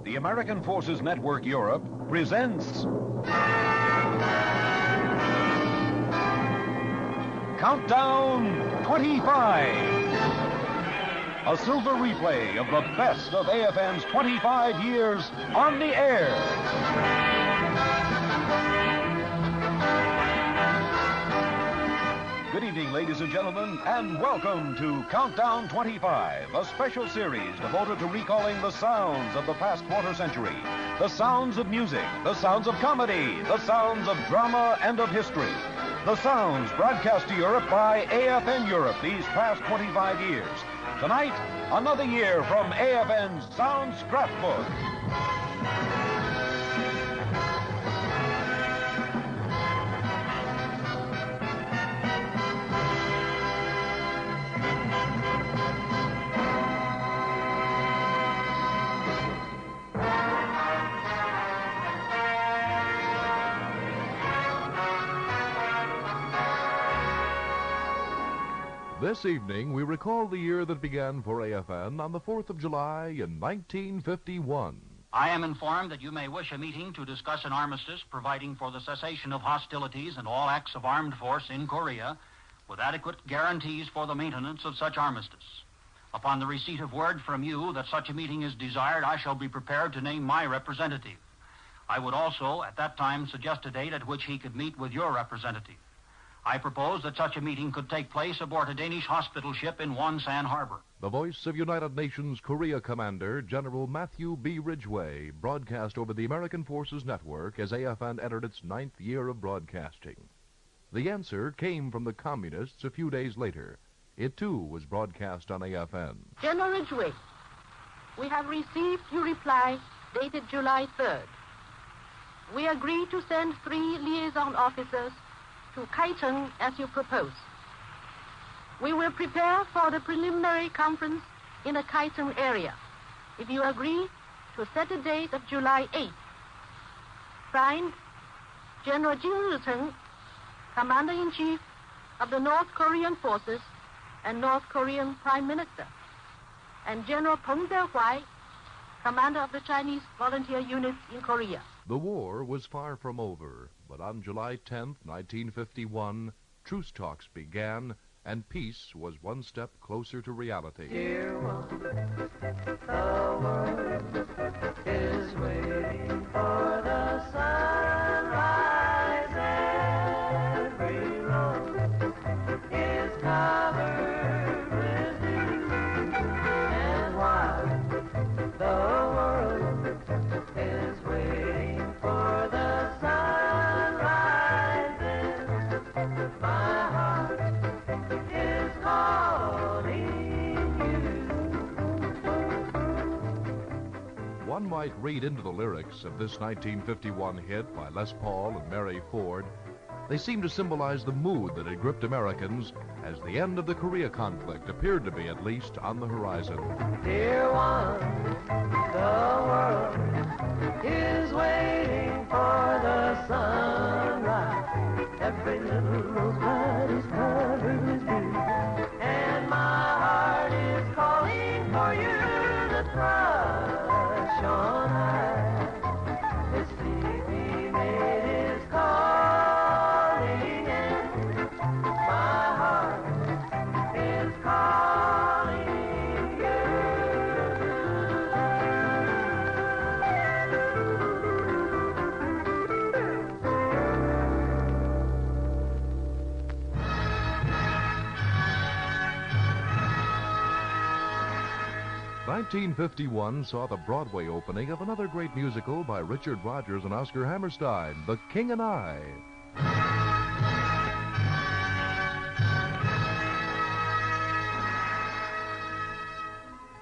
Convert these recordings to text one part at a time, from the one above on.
the American Forces Network Europe presents Countdown 25. A silver replay of the best of AFN's 25 years on the air. Good evening, ladies and gentlemen, and welcome to Countdown 25, a special series devoted to recalling the sounds of the past quarter century, the sounds of music, the sounds of comedy, the sounds of drama and of history, the sounds broadcast to Europe by AFN Europe these past 25 years. Tonight, another year from AFN's Sound Scrapbook. This evening, we recall the year that began for AFN on the 4th of July in 1951. I am informed that you may wish a meeting to discuss an armistice providing for the cessation of hostilities and all acts of armed force in Korea, with adequate guarantees for the maintenance of such armistice. Upon the receipt of word from you that such a meeting is desired, I shall be prepared to name my representative. I would also, at that time, suggest a date at which he could meet with your representative. I propose that such a meeting could take place aboard a Danish hospital ship in Wonsan Harbor. The voice of United Nations Korea Commander General Matthew B. Ridgway broadcast over the American Forces Network as AFN entered its 9th year of broadcasting. The answer came from the Communists a few days later. It, too, was broadcast on AFN. General Ridgway, we have received your reply dated July 3rd. We agree to send 3 liaison officers to Kaiteng as you propose. We will prepare for the preliminary conference in the Kaiteng area. If you agree to set a date of July 8th. Signed, General Jin Riteng, Commander-in-Chief of the North Korean Forces and North Korean Prime Minister, and General Peng De-Huai, Commander of the Chinese Volunteer Units in Korea. The war was far from over, but on July 10th, 1951, truce talks began, and peace was one step closer to reality. Dear one, the world is waiting for the sunrise. Every road is covered with dew, and while the world is waiting for the sunrise, my heart is calling you. One might read into the lyrics of this 1951 hit by Les Paul and Mary Ford. They seem to symbolize the mood that had gripped Americans as the end of the Korea conflict appeared to be, at least, on the horizon. Dear one, the world is waiting for the sunrise. Every little rosebud is covered with dew, and my heart is calling for you. The thrush on high, the sleepy maid is calling, and my heart is calling you. 1951 saw the Broadway opening of another great musical by Richard Rodgers and Oscar Hammerstein, The King and I.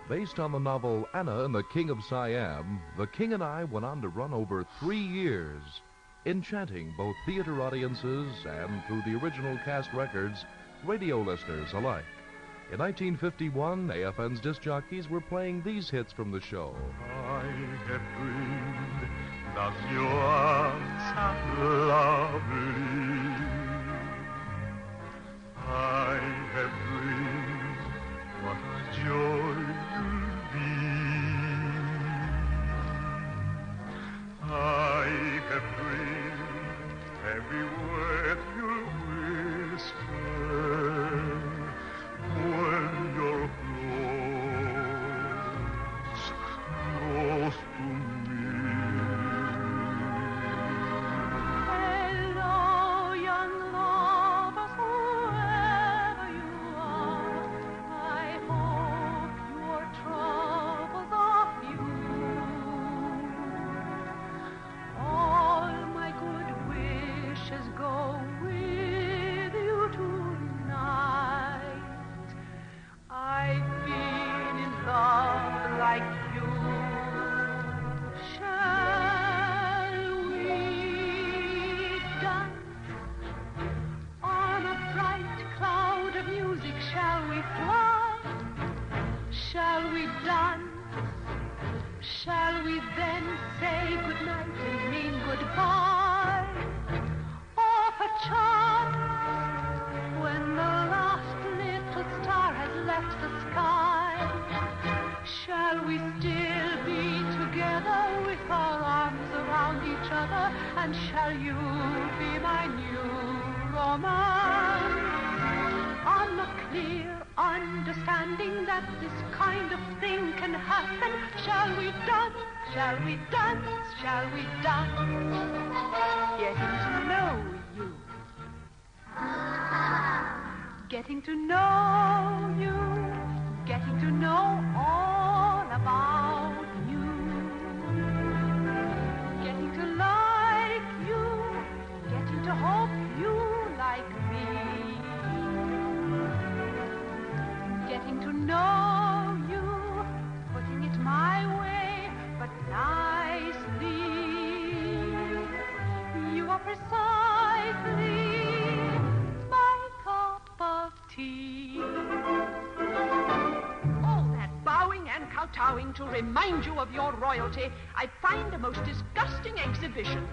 Based on the novel Anna and the King of Siam, The King and I went on to run over 3 years, enchanting both theater audiences and, through the original cast records, radio listeners alike. In 1951, AFN's disc jockeys were playing these hits from the show. I have dreamed that you are so lovely. I have dreamed what a joy you'll be. have dreamed every word you whisper when you're close to me. Hello, young lovers, whoever you are. I hope your troubles are few. All my good wishes go with you tonight. I've been in love like you. Shall we dance on a bright cloud of music? Shall we fly? Shall we dance? Shall we then say goodnight and mean goodbye? Or perchance, when the last little star has left the sky, shall we still be together with our arms around each other? And shall you be my new romance? On the clear understanding that this kind of thing can happen, shall we dance? Shall we dance? Shall we dance? Getting to know you. Getting to know you. Getting to know all about you. Getting to like you. Getting to hope you like me. Getting to know you. Putting it my way, but nicely. You are precisely my cup of tea. All that bowing and kowtowing to remind you of your royalty, I find a most disgusting exhibition.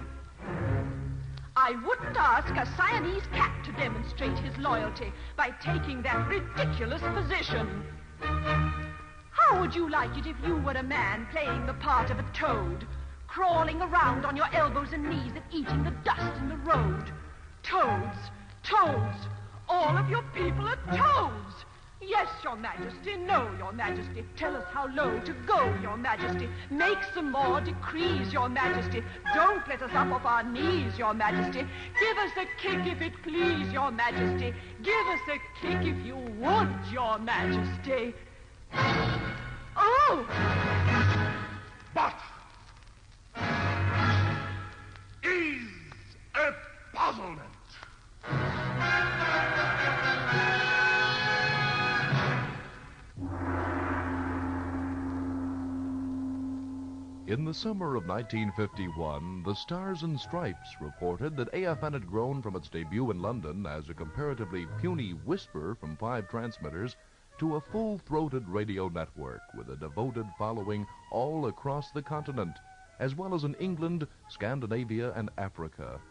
I wouldn't ask a Siamese cat to demonstrate his loyalty by taking that ridiculous position. How would you like it if you were a man playing the part of a toad, crawling around on your elbows and knees and eating the dust in the road? Toads, toads, all of your people are toads. Yes, your majesty, no, your majesty. Tell us how low to go, your majesty. Make some more decrees, your majesty. Don't let us up off our knees, your majesty. Give us a kick if it please, your majesty. Give us a kick if you would, your majesty. Oh! But is a puzzlement. In the summer of 1951, the Stars and Stripes reported that AFN had grown from its debut in London as a comparatively puny whisper from 5 transmitters to a full-throated radio network with a devoted following all across the continent, as well as in England, Scandinavia, and Africa.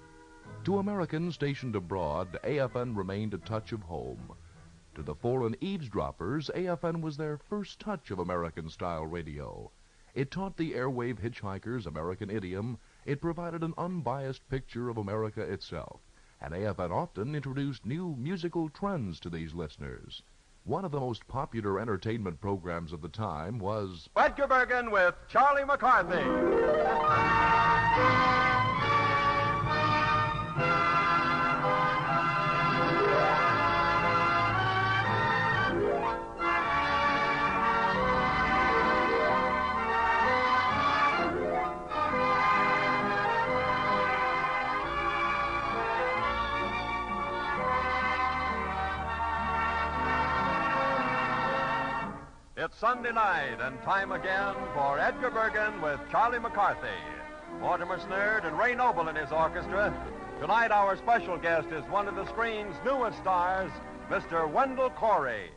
To Americans stationed abroad, AFN remained a touch of home. To the foreign eavesdroppers, AFN was their first touch of American-style radio. It taught the airwave hitchhikers American idiom. It provided an unbiased picture of America itself. And AFN often introduced new musical trends to these listeners. One of the most popular entertainment programs of the time was Edgar Bergen with Charlie McCarthy. It's Sunday night and time again for Edgar Bergen with Charlie McCarthy. Mortimer Snerd and Ray Noble in his orchestra. Tonight our special guest is one of the screen's newest stars, Mr. Wendell Corey.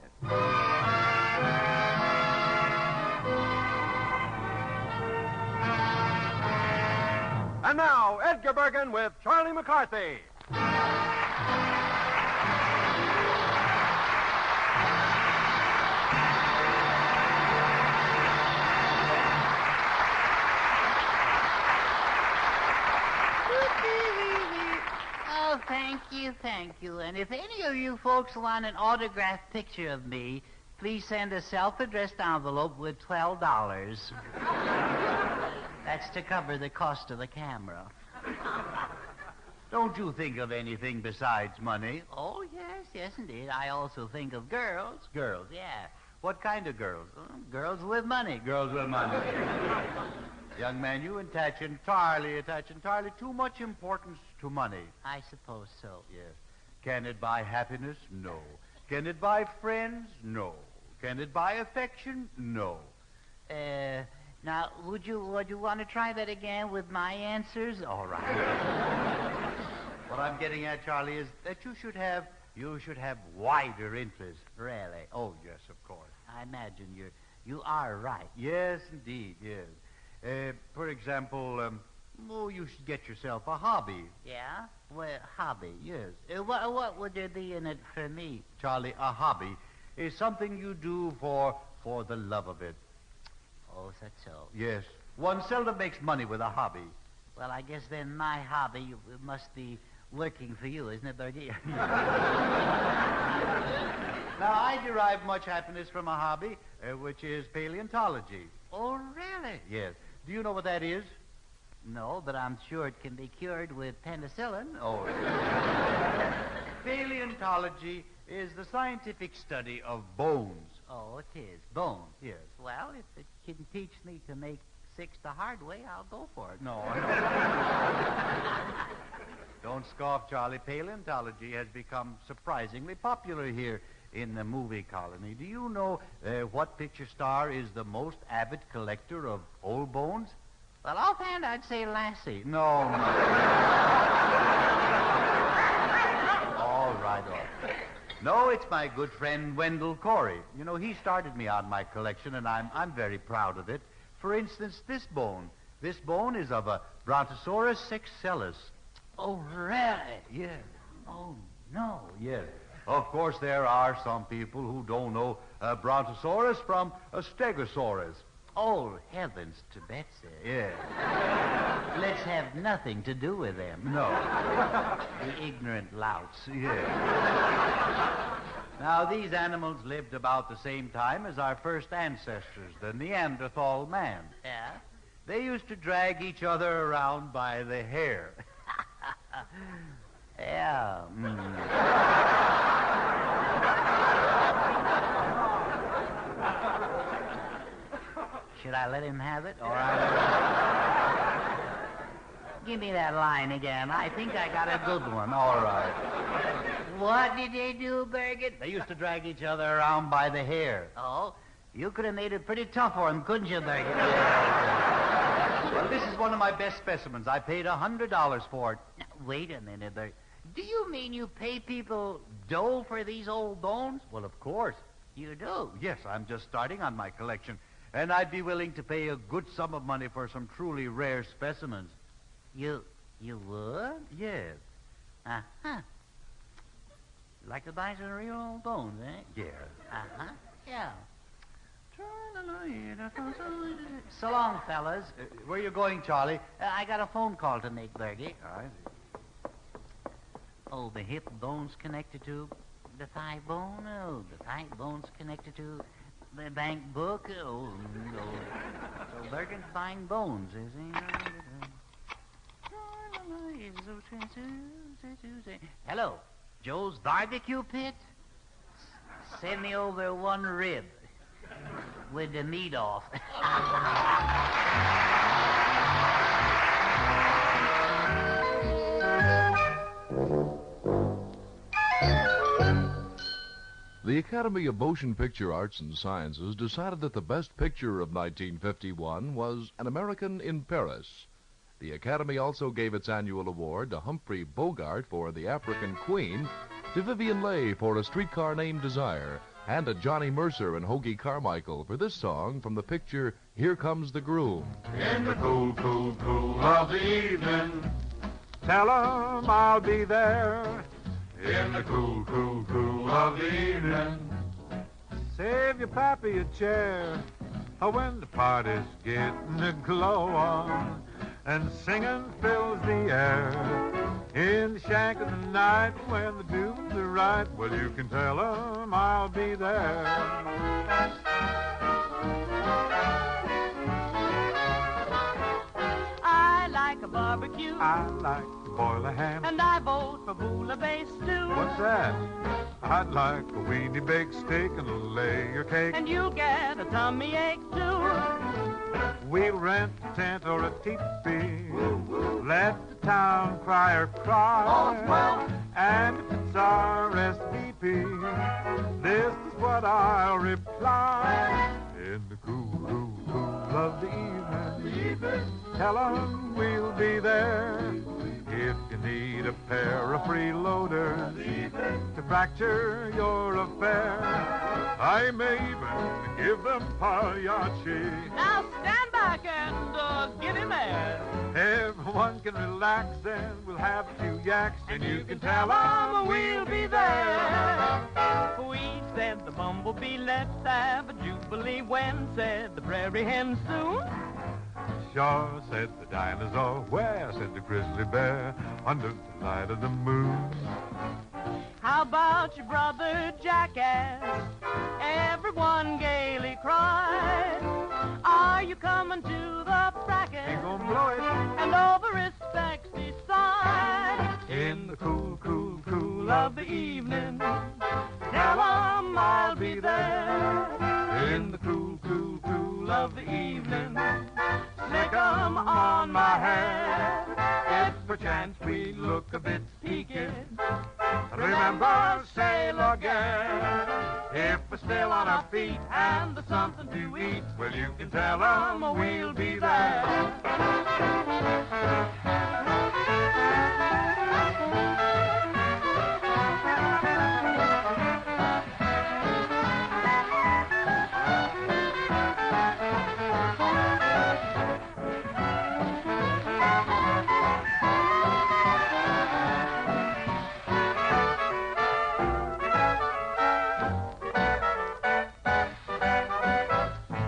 And now, Edgar Bergen with Charlie McCarthy. you. And if any of you folks want an autographed picture of me, please send a self-addressed envelope with $12. That's to cover the cost of the camera. Don't you think of anything besides money? Oh, yes, indeed. I also think of girls. Girls? Yeah. What kind of girls? Girls with money. Girls with money. Young man, you attach entirely too much importance to money. I suppose so. Yes. Can it buy happiness? No. Can it buy friends? No. Can it buy affection? No. Now, would you want to try that again with my answers? All right. What I'm getting at, Charlie, is that you should have wider interests. Really? Oh, yes, of course. I imagine you are right. Yes, indeed, yes. For example, you should get yourself a hobby. Yeah? Well, hobby? Yes. What would there be in it for me? Charlie, a hobby is something you do for the love of it. Oh, is that so? Yes. One seldom makes money with a hobby. Well, I guess then my hobby must be working for you, isn't it, Bertie? Now, I derive much happiness from a hobby, which is paleontology. Oh, really? Yes. Do you know what that is? No, but I'm sure it can be cured with penicillin. Oh. Paleontology is the scientific study of bones. Oh, it is. Bones. Yes. Well, if it can teach me to make six the hard way, I'll go for it. No. Don't scoff, Charlie. Paleontology has become surprisingly popular here in the movie colony. Do you know what picture star is the most avid collector of old bones? Well, offhand, I'd say Lassie. No. All right. No, it's my good friend Wendell Corey. You know, he started me on my collection, and I'm very proud of it. For instance, this bone. This bone is of a Brontosaurus sexcellus. Oh, really? Yes. Oh, no. Yes. Of course, there are some people who don't know a Brontosaurus from a Stegosaurus. Oh, heavens to Betsy. Yes. Let's have nothing to do with them. No. The ignorant louts. Yes. Now, these animals lived about the same time as our first ancestors, the Neanderthal man. Yeah? They used to drag each other around by the hair. Yeah. Should I let him have it? All right. Give me that line again. I think I got a good one. All right. What did they do, Bergen? They used to drag each other around by the hair. Oh, you could have made it pretty tough for him, couldn't you, Bergen? Well, this is one of my best specimens. I paid $100 for it. Now, wait a minute, Bergen. Do you mean you pay people dough for these old bones? Well, of course. You do? Yes, I'm just starting on my collection. And I'd be willing to pay a good sum of money for some truly rare specimens. You would? Yes. Uh-huh. Like to buy some real old bones, eh? Yes. Uh-huh. Yeah. So long, fellas. Where are you going, Charlie? I got a phone call to make, Bergie. All right. Oh, the hip bone's connected to the thigh bone. Oh, the thigh bone's connected to the bank book. Oh, no. So Bergen's buying bones, is he? Hello, Joe's barbecue pit? Send me over one rib with the meat off. The Academy of Motion Picture Arts and Sciences decided that the best picture of 1951 was An American in Paris. The Academy also gave its annual award to Humphrey Bogart for The African Queen, to Vivien Leigh for A Streetcar Named Desire, and to Johnny Mercer and Hoagie Carmichael for this song from the picture Here Comes the Groom. In the cool, cool, cool of the evening, tell 'em I'll be there. In the cool, cool, cool of the evening, save your pappy a chair. When the party's getting a glow on and singing fills the air. In the shank of the night when the dudes are right, well, you can tell 'em I'll be there. I like a barbecue. I like to boil a ham. And I vote for bouillabaisse stew. What's that? I'd like a weenie baked steak and a layer cake. And you'll get a tummy ache too. We'll rent a tent or a teepee. Let the town crier cry. All's well. And if it's RSVP, this is what I'll reply. In the cool, cool, cool of the evening, tell 'em we'll be there. If you need a pair of freeloaders to fracture your affair, I may even give them pagliacci. Now stand back and give him air. Everyone can relax and we'll have a few yaks, and you can tell 'em we'll be there. We said the bumblebee, let's have a jubilee. When said the prairie hen soon? Sure, said the dinosaur. Where, said the grizzly bear, under the light of the moon. How about your brother jackass? Everyone gaily cried. Are you coming to the fracas? Ain't gonna blow it. And over his specs decide. In the cool, cool, cool Of the evening, tell 'em I'll be there. In the cool, cool, cool Of the evening, slick 'em on my hair. If perchance we look a bit peaked, remember, sail again. If we're still on our feet and there's something to eat, well, you can tell 'em we'll be there.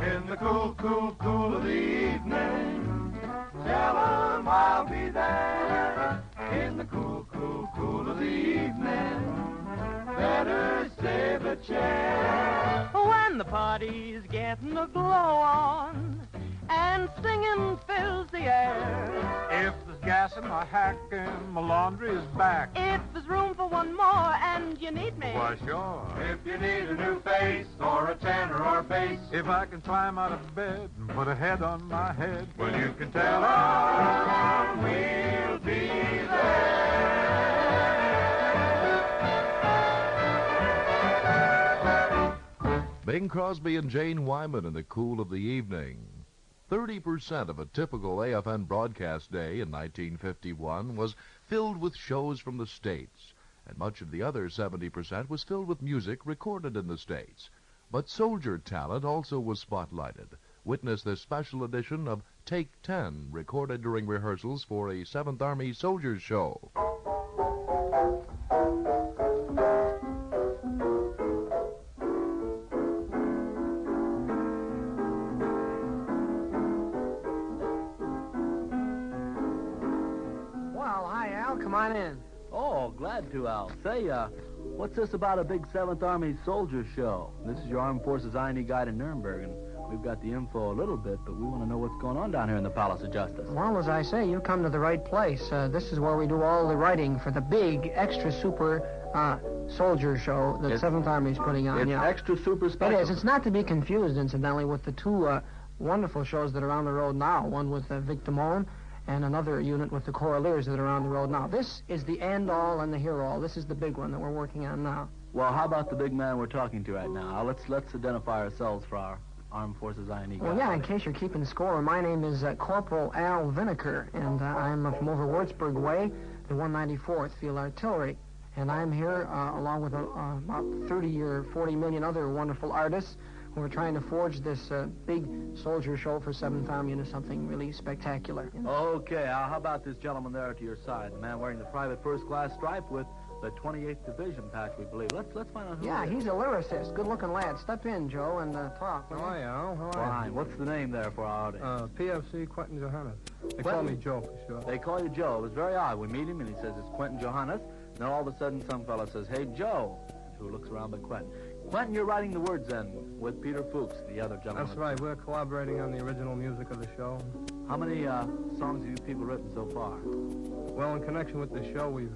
In the cool, cool, cool of the evening, tell 'em I'll be there. In the cool, cool, cool of the evening, better save a chair. when the party's getting a glow on and singing fills the air. If there's gas in my hack and my laundry is back, If there's room for one more and you need me, why, sure. If you need a new face or a tenor or bass, If I can climb out of bed and put a head on my head, well, you can tell them we'll be there. Bing Crosby and Jane Wyman in the cool of the evening. 30% of a typical AFN broadcast day in 1951 was filled with shows from the States, and much of the other 70% was filled with music recorded in the States. But soldier talent also was spotlighted. Witness this special edition of Take 10, recorded during rehearsals for a 7th Army Soldiers show. Well, hi, Al. Come on in. Oh, glad to, Al. Say, what's this about a big 7th Army Soldier show? This is your Armed Forces I&E guide in Nuremberg, and we've got the info a little bit, but we want to know what's going on down here in the Palace of Justice. Well, as I say, you've come to the right place. This is where we do all the writing for the big, extra super soldier show that 7th Army's putting on. It's Yeah. extra super special. It is. It's not to be confused, incidentally, with the two wonderful shows that are on the road now. One with Vic Damone and another unit with the Coraliers that are on the road now. This is the end-all and the hear-all. This is the big one that we're working on now. Well, how about the big man we're talking to right now? Let's identify ourselves for our Armed Forces I&E guide. Well, yeah, in case you're keeping score, my name is Corporal Al Vineker, and I'm from over Würzburg Way, the 194th Field Artillery. And I'm here along with about 30 or 40 million other wonderful artists who are trying to forge this big soldier show for 7th Army into something really spectacular. You know? Okay, Al, how about this gentleman there to your side, the man wearing the private first-class stripe with the 28th Division patch, we believe. Let's find out who Yeah, it is. he's a lyricist. Good-looking lad. Step in, Joe, and talk. will you? Oh, yeah. How are Fine. What's the name there for our audience? PFC Quentin Johannes. They Quentin? call me Joe for sure. They call you Joe. It was very odd. We meet him, and he says it's Quentin Johannes. Then all of a sudden, some fella says, "Hey, Joe," who looks around but Quentin. Quentin, you're writing the words then with Peter Fuchs, the other gentleman. That's right. We're collaborating on the original music of the show. How many songs have you people written so far? Well, in connection with the show, we've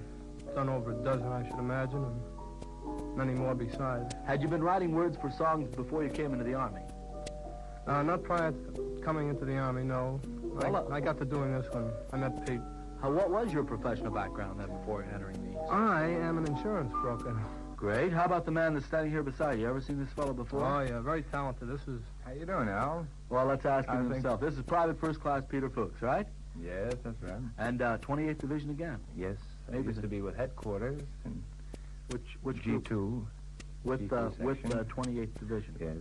done over a dozen, I should imagine, and many more besides. Had you been writing words for songs before you came into the Army? Not prior to coming into the Army, no. Well, I got to doing this when I met Pete. What was your professional background then before entering these? I am an insurance broker. Great. How about the man that's standing here beside you? Ever seen this fellow before? Oh, yeah, very talented. This is... How you doing, Al? Well, let's ask him himself. This is Private First Class Peter Fuchs, right? Yes, that's right. And 28th Division again? Yes. I used to be with headquarters and which G2. Group? With 28th Division. Yes.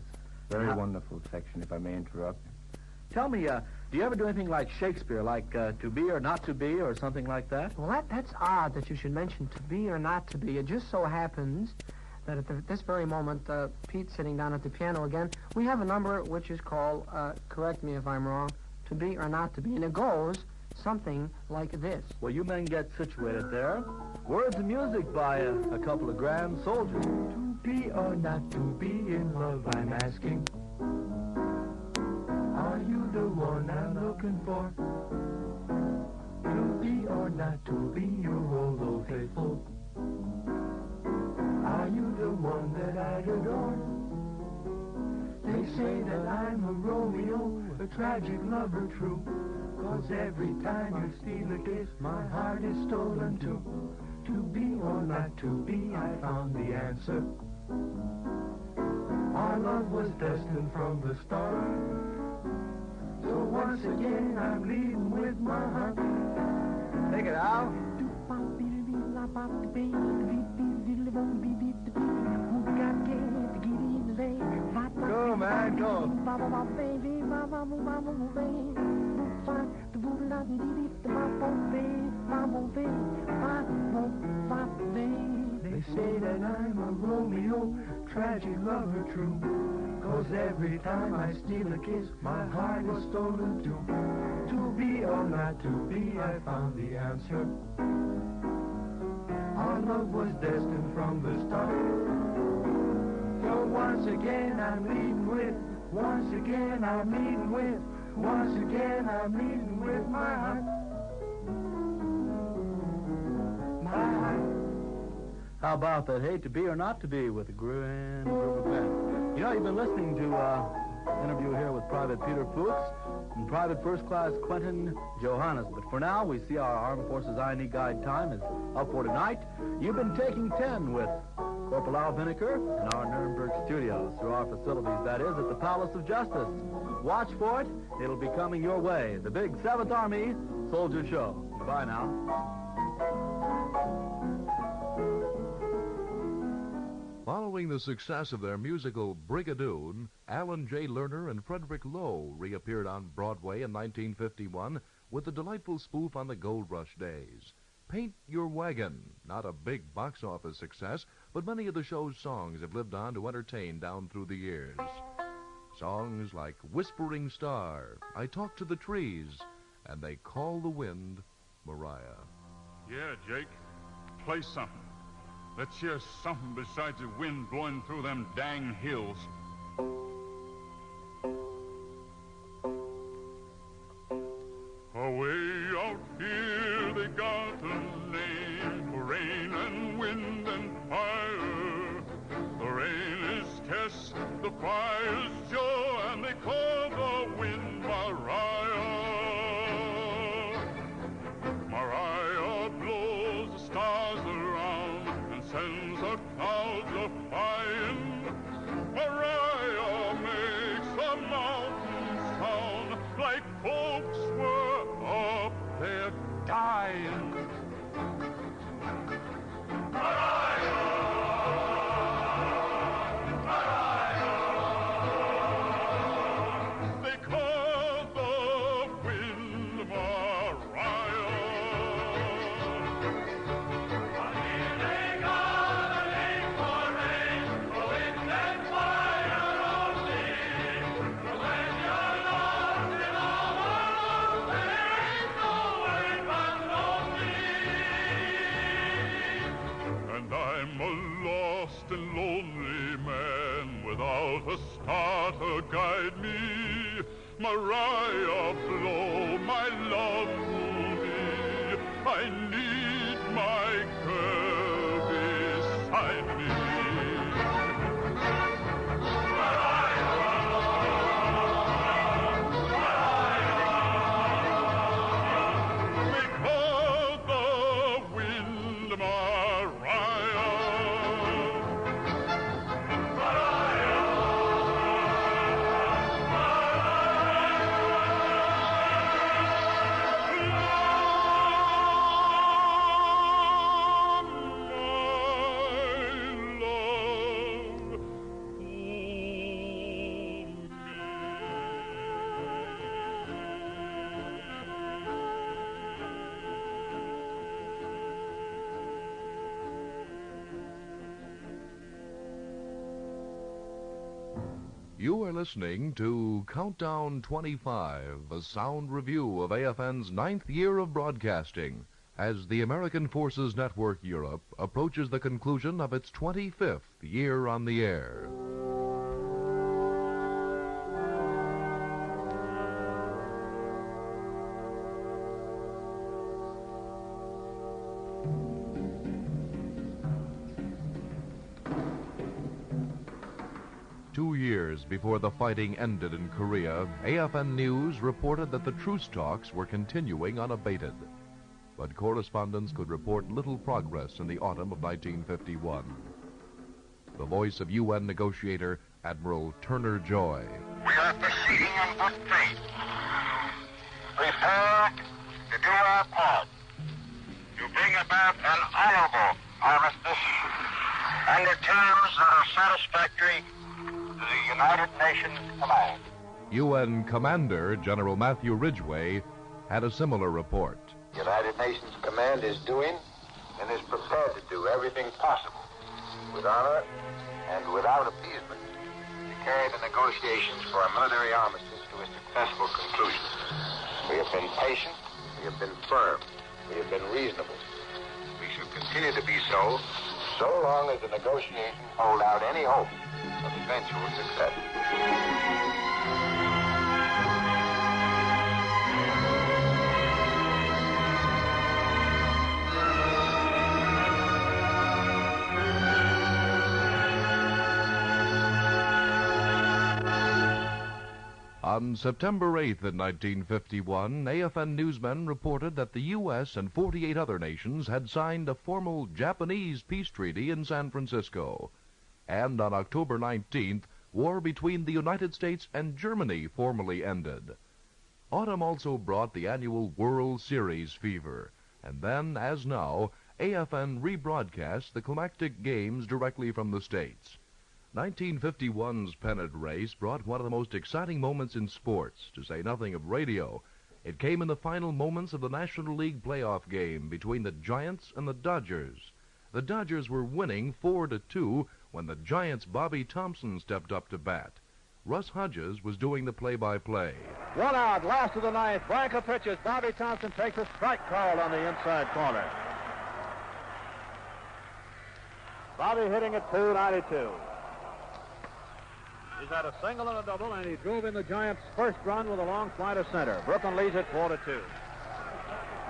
Very wonderful section, if I may interrupt. Tell me, do you ever do anything like Shakespeare, like To Be or Not to Be or something like that? Well, that's odd that you should mention to be or not to be. It just so happens that at this very moment, Pete's sitting down at the piano again. We have a number which is called, correct me if I'm wrong, To Be or Not to Be. And it goes something like this. Well, you men get situated there. Words and music by a couple of grand soldiers. To be or not to be in love, I'm asking. Are you the one I'm looking for? To be or not to be, you're old, old faithful. Are you the one that I'd adore? They say that I'm a Romeo, a tragic lover true. 'Cause every time you steal a kiss, my heart is stolen too. To be or not to be, I found the answer. Our love was destined from the start. So once again, I'm leading with my heart. Take it out. Go, man, go. They say that I'm a Romeo, tragic lover true. 'Cause every time I steal a kiss, my heart is stolen too. To be or not to be, I found the answer. Our love was destined from the start. So once again I'm leading with, once again I'm leading with, once again I'm leading with my heart. My heart. How about that, hey, To Be or Not to Be with a grand group of men? You know, you've been listening to an interview here with Private Peter Fuchs and Private First Class Quentin Johannes. But for now, we see our Armed Forces I&E Guide time is up for tonight. You've been taking 10 with Corporal Al Vinegar in our Nuremberg studios through our facilities, that is, at the Palace of Justice. Watch for it. It'll be coming your way. The big 7th Army Soldier Show. Goodbye now. Following the success of their musical Brigadoon, Alan J. Lerner and Frederick Lowe reappeared on Broadway in 1951 with a delightful spoof on the Gold Rush days. Paint Your Wagon, not a big box office success, but many of the show's songs have lived on to entertain down through the years. Songs like Whispering Star, I Talk to the Trees, and They Call the Wind, Mariah. Yeah, Jake. Play something. Let's hear something besides the wind blowing through them dang hills. Away out here they got a name for rain and wind and fire. The rain is Tess, the fire's Joe, and they call the wind Mariah. Mariah blows the stars around and sends the clouds a-flying. Mariah beside me. Mariah, blow my love to me. I need my girl beside me. Because the wind, Mariah. You are listening to Countdown 25, a sound review of AFN's 9th year of broadcasting, as the American Forces Network Europe approaches the conclusion of its 25th year on the air. Before the fighting ended in Korea, AFN News reported that the truce talks were continuing unabated. But correspondents could report little progress in the autumn of 1951. The voice of UN negotiator Admiral Turner Joy. We are proceeding in good faith, prepared to do our part to bring about an honorable armistice under terms that are satisfactory to the United Nations Command. UN Commander General Matthew Ridgway had a similar report. The United Nations Command is doing and is prepared to do everything possible with honor and without appeasement to carry the negotiations for a military armistice to a successful conclusion. We have been patient, we have been firm, we have been reasonable. We shall continue to be so long as the negotiations hold out any hope of eventual success. On September 8th in 1951, AFN newsmen reported that the U.S. and 48 other nations had signed a formal Japanese peace treaty in San Francisco. And on October 19th, war between the United States and Germany formally ended. Autumn also brought the annual World Series fever, and then, as now, AFN rebroadcast the climactic games directly from the States. 1951's pennant race brought one of the most exciting moments in sports, to say nothing of radio. It came in the final moments of the National League playoff game between the Giants and the Dodgers. The Dodgers were winning 4-2 when the Giants' Bobby Thompson stepped up to bat. Russ Hodges was doing the play-by-play. 1 out, last of the ninth. Blanca pitches. Bobby Thompson takes a strike call on the inside corner. Bobby hitting at .292. He's had a single and a double, and he drove in the Giants' first run with a long fly to center. Brooklyn leads at 4-2.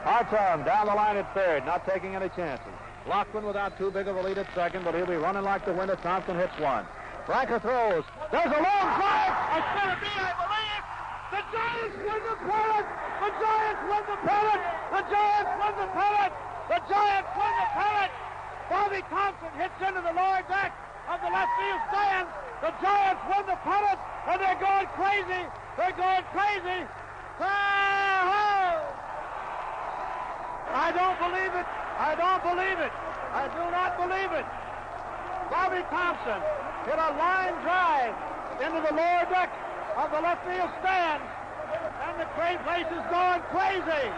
Hartung down the line at third, not taking any chances. Lockman without too big of a lead at second, but he'll be running like the wind as Thompson hits one. Branca throws. There's a long drive. It's going to be, I believe. The Giants win the pennant. The Giants win the pennant. The Giants win the pennant. The Giants win the pennant. Bobby Thompson hits into the lower deck of the left field stands. The Giants win the pennant, and they're going crazy. They're going crazy. I don't believe it. I don't believe it. I do not believe it. Bobby Thompson hit a line drive into the lower deck of the left field stands, and the place is going crazy.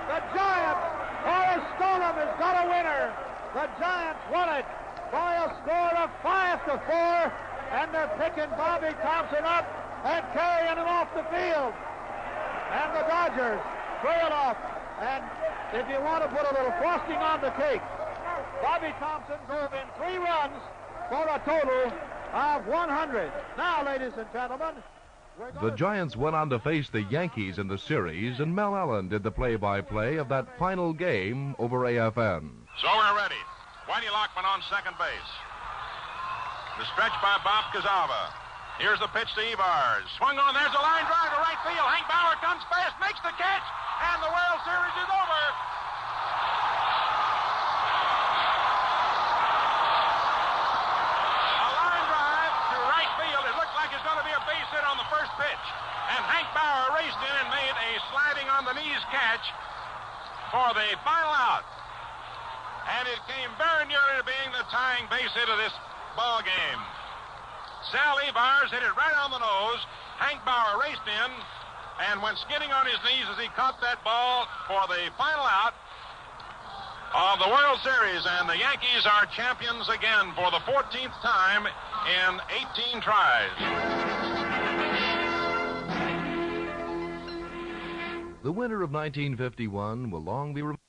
The Giants, Boyle Stoneham has got a winner. The Giants won it. Boyle scored a 5-4, and they're picking Bobby Thompson up and carrying him off the field. And the Dodgers trail off. And if you want to put a little frosting on the cake, Bobby Thompson drove in 3 runs for a total of 100. Now, ladies and gentlemen, The Giants went on to face the Yankees in the series, and Mel Allen did the play-by-play of that final game over AFN. So we're ready. Whitey Lockman on second base. The stretch by Bob Cazava. Here's the pitch to Evars. Swung on. There's a line drive to right field. Hank Bauer comes fast, makes the catch, and the World Series is over. A line drive to right field. It looks like it's going to be a base hit on the first pitch. And Hank Bauer raced in and made a sliding on the knees catch for the final out. And it came very nearly to being the tying base hit of this ball game. Sal Evars hit it right on the nose. Hank Bauer raced in and went skidding on his knees as he caught that ball for the final out of the World Series. And the Yankees are champions again for the 14th time in 18 tries. The winter of 1951 will long be remembered.